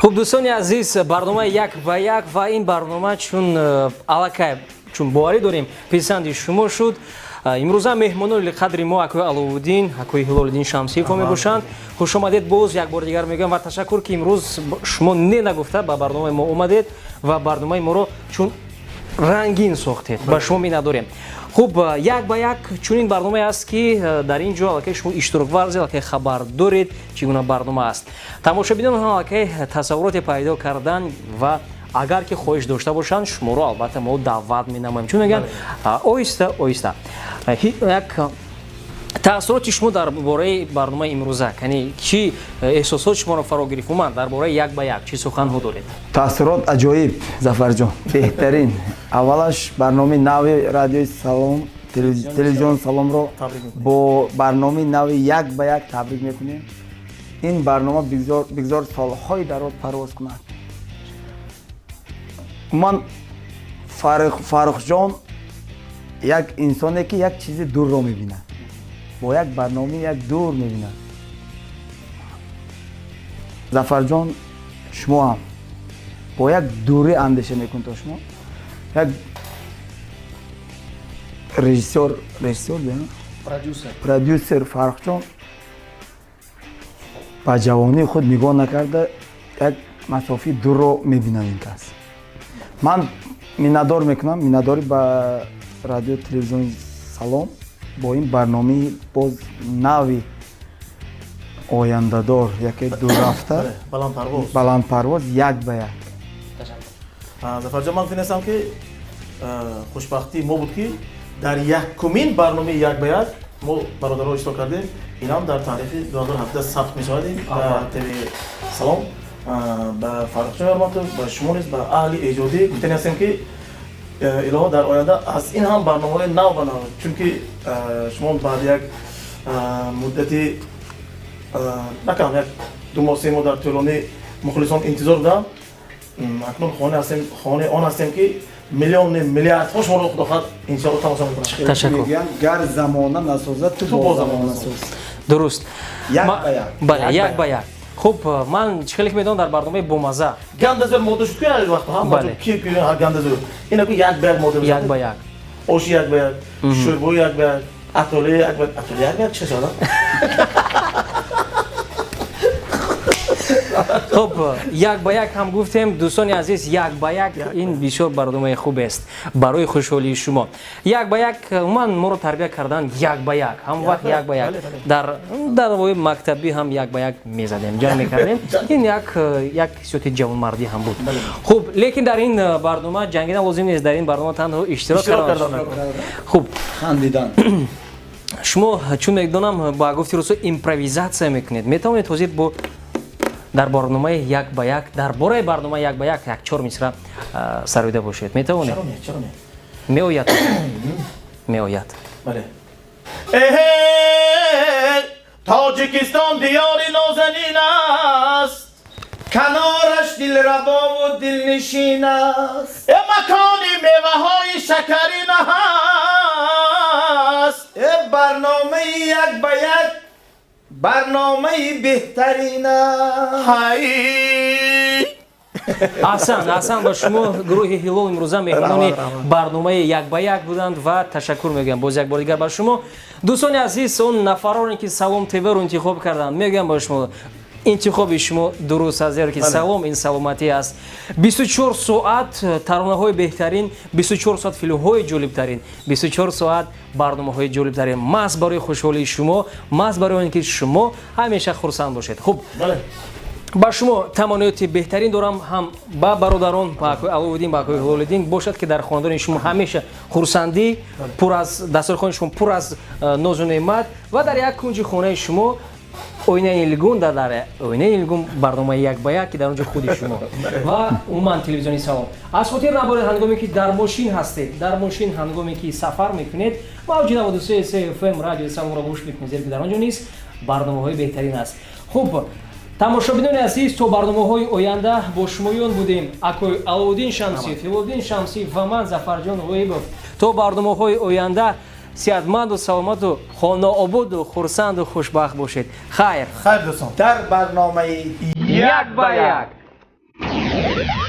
хуб дӯстони азиз, барномаи як ба як ва ин барнома чун аллакай чун боварӣ дорем писанди шумо шуд. имрӯза меҳмонони қадри мо акои Аловуддин, акои Ҳилолиддин Шамсиевҳо мебошанд. Хушомадед боз як бори дигар мегӯям ва ташаккур ки имрӯз шумо не нагуфта ба барномаи мо омадед ва барномаи моро чун рангин сохтед. Ба шумо миннатдорем. хуб як ба як чунин барномае аст ки дар ин ҷо аллакай шумо иштирок варзед, аллакай хабар доред чӣ гуна барнома аст. Тамошобинон аллакай тасаввуроте пайдо кардан ва агар ки хоҳиш дошта бошанд шуморо албатта мо даъват менамоем. Чун мегӯям оҳиста оҳиста як таъссуроти шумо дар бораи барномаи имрӯза кани чӣ эҳсосот шуморо фаро гирифт? Умуман дар бораи як ба як чӣ суханҳо доред? Таъссурот аҷоиб, Зафарҷон, беҳтарин. Аввалаш барномаи нави радиои Салом, телевизиони Саломро бо барномаи нави як ба як табрик мекунем. Ин барнома бигзор солҳои дароз парвоз кунад. Умуман Фаррухҷон як инсоне ки як чизи дурро мебинад. Бо як барнома як дур мебинад. Зафарҷон, шумо ҳам бо як дурӣ андеша мекун то шумо. Як режиссёр продюсер Фаррухҷон ба ҷавонии худ нигоҳ накарда як масофаи дурро мебинад ин кас. Ман миннатдор мекунам, миннатдорӣ ба радио телевизиони Салом бо ин барномаи боз нави ояндадор яке дурафта баландпарвоз як ба як. Зафарҷон, ман фикр ки хушбахти мо буд ки дар якумин барномаи як ба як мо бародаро иштирок кардем. Инам дар таърихи 2017 сабт мешавад ба ТВ Салом. Ба Фаррухҷон Ҳурматов, ба шумо низ ба аҳли эҷодӣ гуфтани ҳастем ки илоҳо дар оянда аз ин ҳам барномаҳои нав ба нав, чунки шумо баъди як муддати накам як 2 моҳ 3 моҳ дар тӯлони мухлисон интизор будам. Акнун хони он ҳастем ки миллиони миллиардҳо шуморо худохоҳ иншоалло тамошо мекунанд. Ташаккур. Гар замона насозад, ту бо замона насоз. Дуруст. Як ба як. Бале, як ба як. хуб ман чӣ хеле медонам дар барномаи бомаза гандазор мода шуд ки ҳар вақт ҳам ки гандазор ина ки як ба як мода як ба як оши як ба як шӯрбои як ба як атолия як ба як чӣ шуда. хуб як ба як ҳам гуфтем. дӯстони азиз, як ба як ин бисёр барномаи хубест барои хушҳолии шумо. як ба як умуман моро тарбия кардан як ба як ҳам вақт як ба як дар навои мактабӣ ҳам як ба як мезадем ҷанг мекардем. ин як ҳиссиёти ҷавонмардӣ ҳам буд. хуб лекин дар ин барнома ҷангидан лозим нест. дар ин барнома танҳо иштирок кардан. хуб хандидан. шумо чун медонам ба гуфти рӯсо импровизатсия мекунед. метавонед ҳозир бо дар барномаи як ба як дар бораи барномаи як ба як 4 мисра сароида бошед. метавонед? чаро не меояд меояд. бале. тоҷикистон диёри нозанин аст, канораш дилрабо ву дилнишин аст, макони меваҳои шакарин аст. барномаи як ба як барномаи беҳтарин аст. аҳсан ба шумо гурӯҳи ҳилол имрӯза меҳмонони барномаи як ба як буданд ва ташаккур мегӯям боз як бор дигар ба шумо. дӯстони азиз, он нафароне ки Салом ТВ-ро интихоб карданд, мегӯям ба шумо интихоби шумо дуруст аст, зеро ки Салом ин саломатӣ аст. 24 соат таронаҳои беҳтарин, 24 соат филмҳои ҷолибтарин, 24 соат барномаҳои ҷолибтарин маҳз барои хушҳолии шумо, маҳз барои он ки шумо ҳамеша хурсанд бошед. хуб ба шумо тамониёти беҳтарин дорам, ҳам ба бародарон, ба акои Аловуддин, ба акои Ҳилолиддин. бошад ки дар хонадони шумо ҳамеша хурсандӣ пур аз дастурхони шумо пур аз нозу неъмат ва дар як кунҷи хонаи шумо оинаи нилгун дар оинаи нилгун барномаи як ба як ки дар он ҷо худи шумо ва умуман телевизиони Салом. аз хотир наборед ҳангоме ки дар мошин ҳастед, дар мошин ҳангоме ки сафар мекунед мавҷи 93 FM радиои Саломро гӯш мекунед, зеро ки дар он ҷо низ барномаҳои беҳтарин аст. хуб тамошобинони азиз, то барномаҳои оянда бо шумоён будем акои Аловуддин Шамсиев, Ҳилолиддин Шамсиев ва ман Зафарҷон Ғоибов. то барномаҳои оянда сеҳатманду саломату хонаободу хурсанду хушбахт бошед. хайр хайр дӯстон. дар барномаи як ба як. Thank you.